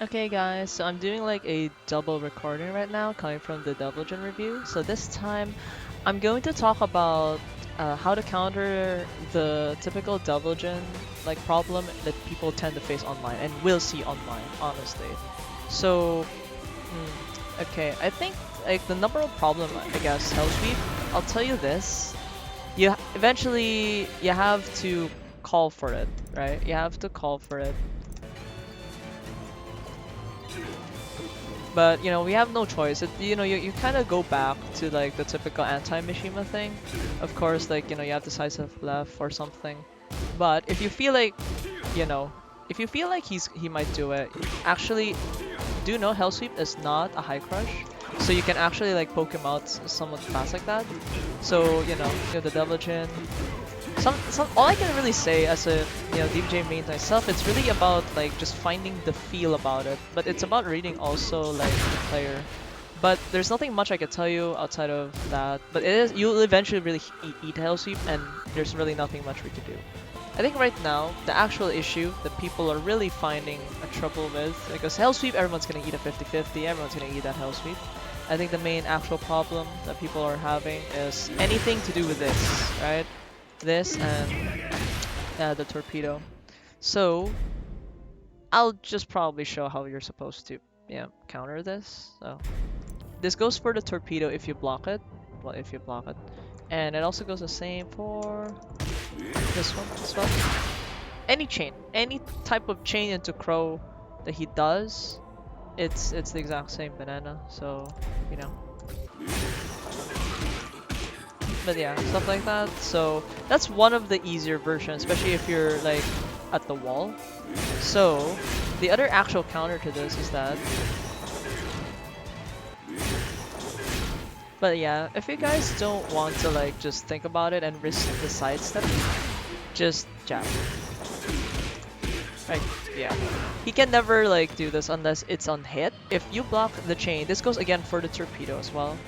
Okay guys, so I'm doing like a double recording right now coming from the DVJ review. So this time I'm going to talk about how to counter the typical DVJ like problem that people tend to face online and will see online, honestly. So, okay, I think like the number one problem, I guess, Hell Sweep, I'll tell you this. Eventually you have to call for it, right? You have to call for it. But we have no choice. You kind of go back to like the typical anti-Mishima thing. Of course, like you have decisive left or something. But if you feel like, you know, if you feel like he might do it, actually, do know Hell Sweep is not a high crush, so you can actually like poke him out somewhat fast like that. So the Devil Jin. All I can really say as a DVJ main myself, it's really about like just finding the feel about it, but it's about reading also like the player. But there's nothing much I can tell you outside of that. But you'll eventually really eat Hell Sweep, and there's really nothing much we can do. I think right now the actual issue that people are really finding a trouble with, because Hell Sweep, everyone's gonna eat a 50-50, everyone's gonna eat that Hell Sweep. I think the main actual problem that people are having is anything to do with this, right? This and the torpedo. So I'll just probably show how you're supposed to counter this. So this goes for the torpedo if you block it. Well, if you block it. And it also goes the same for this one as well. Any chain, any type of chain into Crow that he does, it's the exact same banana. So you know. But yeah, stuff like that. So that's one of the easier versions, especially if you're like at the wall. So the other actual counter to this is that. But yeah, if you guys don't want to like just think about it and risk the sidestep, just jab. Like yeah, he can never like do this unless it's on hit. If you block the chain, this goes again for the torpedo as well.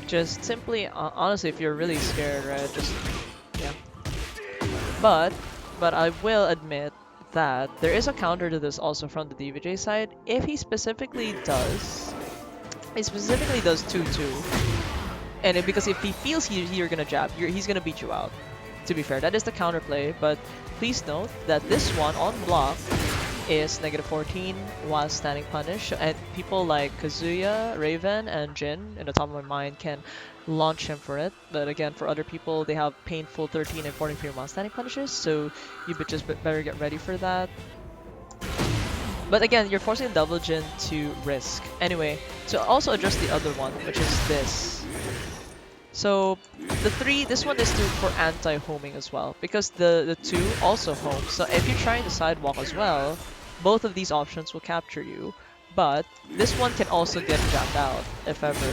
Just simply, honestly, if you're really scared, right? Just yeah. But I will admit that there is a counter to this also from the DVJ side. If he specifically does 2-2, and because if he feels you're gonna jab, he's gonna beat you out. To be fair, that is the counterplay. But please note that this one on block is -14 while standing punish, and people like Kazuya, Raven, and Jin in the top of my mind can launch him for it. But again, for other people, they have painful 13 and 14 while standing punishes, so you just better get ready for that. But again, you're forcing Double Jin to risk. Anyway, to also address the other one, which is this. So this one is for anti-homing as well, because the 2 also home. So if you're trying to sidewalk as well, both of these options will capture you, but this one can also get jammed out if ever.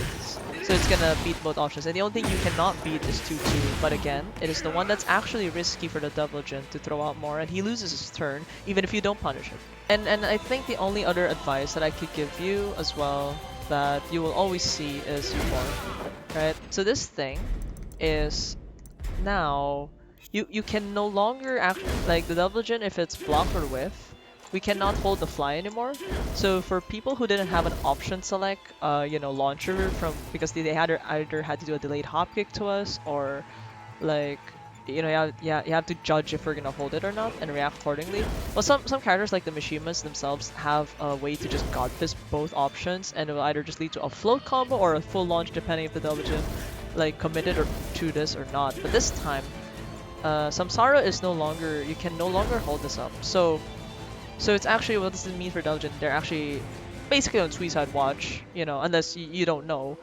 So it's gonna beat both options, and the only thing you cannot beat is 2-2. But again, it is the one that's actually risky for the Devil Jin to throw out more, and he loses his turn even if you don't punish him. And I think the only other advice that I could give you as well that you will always see is support, right? So this thing is now you can no longer like the Devil Jin, if it's block or whiff, we cannot hold the fly anymore. So for people who didn't have an option select, launcher because they either had to do a delayed hop kick to us, or like you have to judge if we're gonna hold it or not and react accordingly. Well, some characters like the Mishimas themselves have a way to just god fist both options, and it will either just lead to a float combo or a full launch depending if the Devil Jin like committed to this or not. But this time, Samsara is you can no longer hold this up. So it's actually, what does it mean for Devil Jin? They're actually basically on suicide watch, unless you don't know.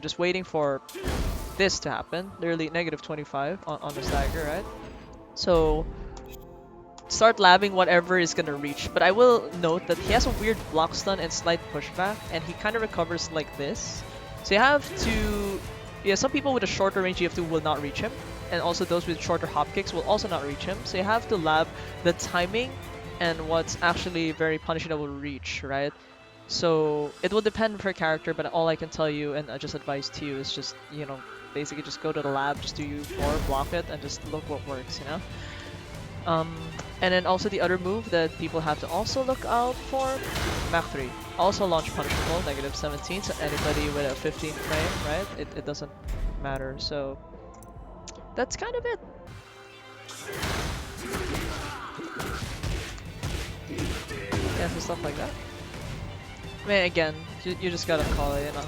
Just waiting for this to happen. Literally -25 on the stagger, right? So start labbing whatever is gonna reach. But I will note that he has a weird block stun and slight pushback, and he kind of recovers like this. So you have to, some people with a shorter range EF2 will not reach him, and also those with shorter hop kicks will also not reach him. So you have to lab the timing and what's actually very punishable reach, right? So it will depend per character, but all I can tell you and I just advise to you is just, basically just go to the lab, just do U4, block it, and just look what works, Um, and then also the other move that people have to also look out for, Mach 3. Also launch punishable, negative 17, so anybody with a 15 frame, right? It doesn't matter, so that's kind of it. Yeah, so stuff like that. I mean, again, you just gotta call it, you know.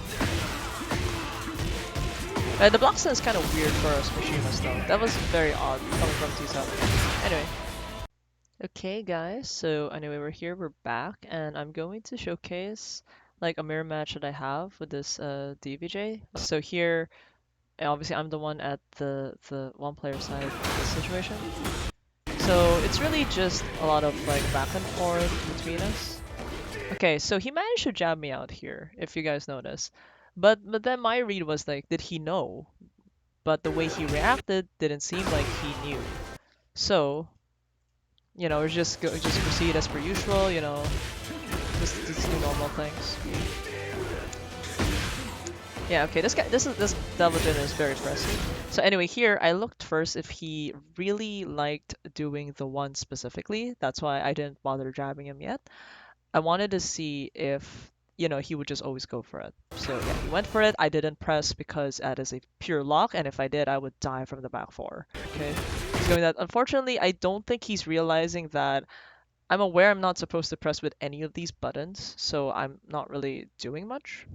The block set is kind of weird for us Mishimas though. That was very odd coming from T7. Anyway. Okay guys, so anyway we're here, we're back, and I'm going to showcase like a mirror match that I have with this DVJ. So here, obviously I'm the one at the one player side of the situation. So it's really just a lot of like back and forth between us. Okay, so he managed to jab me out here, if you guys notice. But then my read was like, did he know? But the way he reacted didn't seem like he knew. So, you know, just proceed as per usual, you know, just do normal things. Yeah, okay, this Devil Jin is very aggressive. So anyway, here I looked first if he really liked doing the one specifically. That's why I didn't bother jabbing him yet. I wanted to see if, you know, he would just always go for it. So yeah, he went for it. I didn't press because that is a pure lock, and if I did, I would die from the back four. Okay, he's going that. Unfortunately, I don't think he's realizing that I'm aware I'm not supposed to press with any of these buttons, so I'm not really doing much.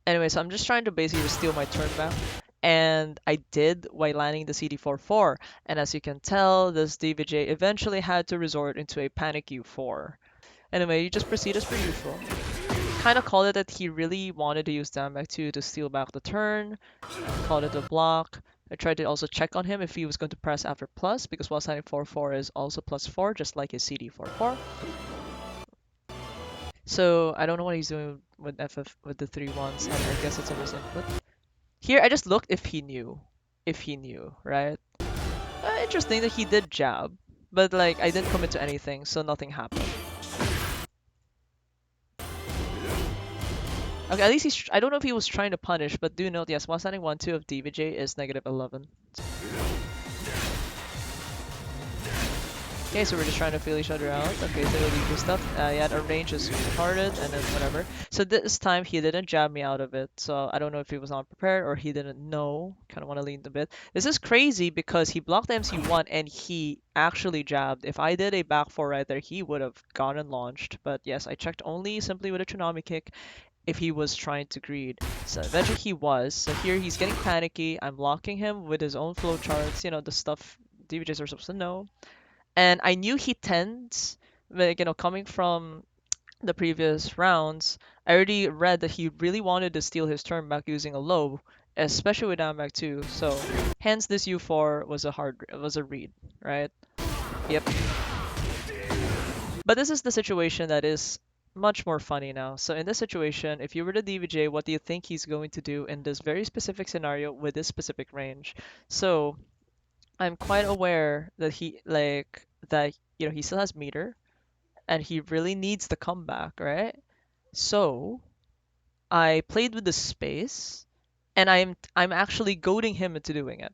Anyway, so I'm just trying to basically just steal my turn back. And I did while landing the CD4-4. And as you can tell, this DVJ eventually had to resort into a panic U4. Anyway, you just proceed as per usual. Kind of called it that he really wanted to use down back 2 to steal back the turn. Called it a block. I tried to also check on him if he was going to press after plus, because while standing 4-4 is also +4, just like his CD4-4. So I don't know what he's doing with FF with the 3-1s, and I guess it's on his input. Here I just looked if he knew. If he knew, right? Interesting that he did jab, but like I didn't commit to anything, so nothing happened. Okay, at least I don't know if he was trying to punish, but do note, yes, one standing 1-2 of DVJ is negative 11. Okay, so we're just trying to feel each other out. Okay, so leave your stuff. Yeah, our range is retarded, and then whatever. So this time he didn't jab me out of it. So I don't know if he was not prepared or he didn't know. Kind of want to lean a bit. This is crazy because he blocked the MC1 and he actually jabbed. If I did a back four right there, he would have gotten launched. But yes, I checked only simply with a tsunami kick if he was trying to greed. So eventually he was. So here he's getting panicky. I'm blocking him with his own flowcharts. You know, the stuff DVJs are supposed to know. And I knew he tends, like, you know, coming from the previous rounds, I already read that he really wanted to steal his turn back using a low, especially with down back 2. So hence this U4 was a read, right? Yep. But this is the situation that is much more funny now. So in this situation, if you were the DVJ, what do you think he's going to do in this very specific scenario with this specific range? So I'm quite aware that you know, he still has meter and he really needs the comeback, right? So I played with the space and I'm actually goading him into doing it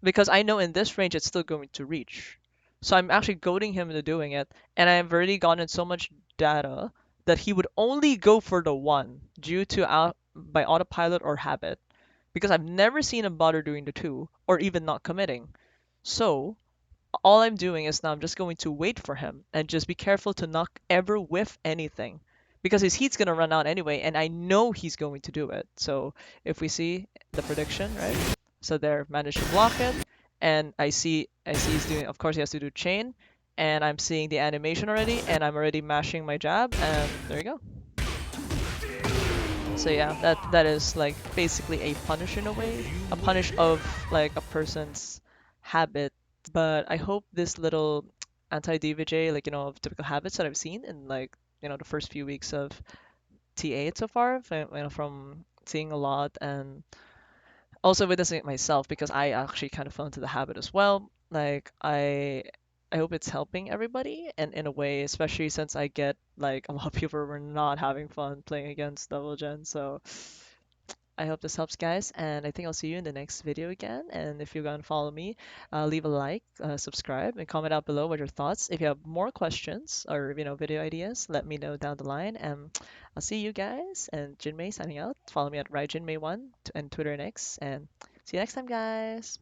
because I know in this range it's still going to reach. So I'm actually goading him into doing it, and I've already gotten so much data that he would only go for the one due to by autopilot or habit, because I've never seen him bother doing the two or even not committing. So all I'm doing is now I'm just going to wait for him and just be careful to not ever whiff anything because his heat's going to run out anyway, and I know he's going to do it. So if we see the prediction, right? So there, managed to block it, and I see he's doing, of course he has to do chain, and I'm seeing the animation already, and I'm already mashing my jab, and there you go. So yeah, that is like basically a punish in a way, a punish of like a person's habit. But I hope this little anti-DVJ, like, you know, of typical habits that I've seen in, like, you know, the first few weeks of T8 so far, you know, from seeing a lot and also witnessing it myself because I actually kind of fell into the habit as well. Like I hope it's helping everybody and in a way, especially since I get like a lot of people were not having fun playing against Double Gen. So I hope this helps, guys, and I think I'll see you in the next video again. And if you're gonna follow me, leave a like, subscribe, and comment out below what your thoughts. If you have more questions or video ideas, let me know down the line. And I'll see you guys. And Jinmei signing out. Follow me at RyJinmei1 and Twitter and X. And see you next time, guys.